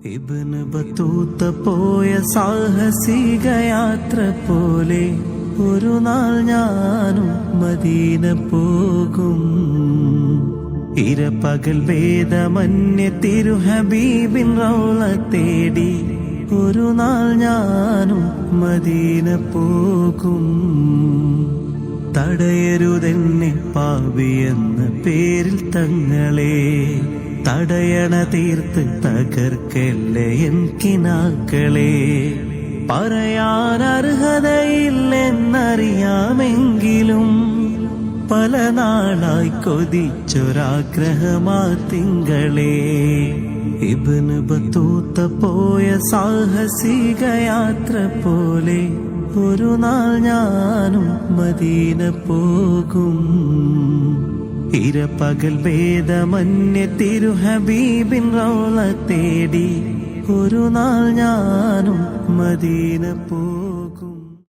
Ibnu Battuta പോയ സാഹസിക യാത്ര പോലെ ഒരു നാൾ ഞാനും മദീന പോകും. ഇരപകൽ ഭേദമന്യ തിരുഹബീബിൻ റൗള തേടി ഒരു നാൾ ഞാനും മദീന പോകും. തടയരുതെന്നെ പാപിയെന്ന പേരിൽ തങ്ങളെ, തടയണ തീർത്ത് തകർക്കല്ലേ എൻ കിനാക്കളെ. പറയാൻ അർഹതയില്ലെന്നറിയാമെങ്കിലും പല നാളായി കൊതിച്ചൊരാഗ്രഹമാ തിങ്കളെ. ഇബ്നു ബത്തൂത്ത പോയ സാഹസിക യാത്ര പോലെ ഒരു നാൾ ഞാനും മദീന പോകും. ഇരപകൽ ഭേദമന്യ തിരുഹബീബിൻ റൗള തേടി ഒരു നാൾ ഞാനും മദീന പോകും.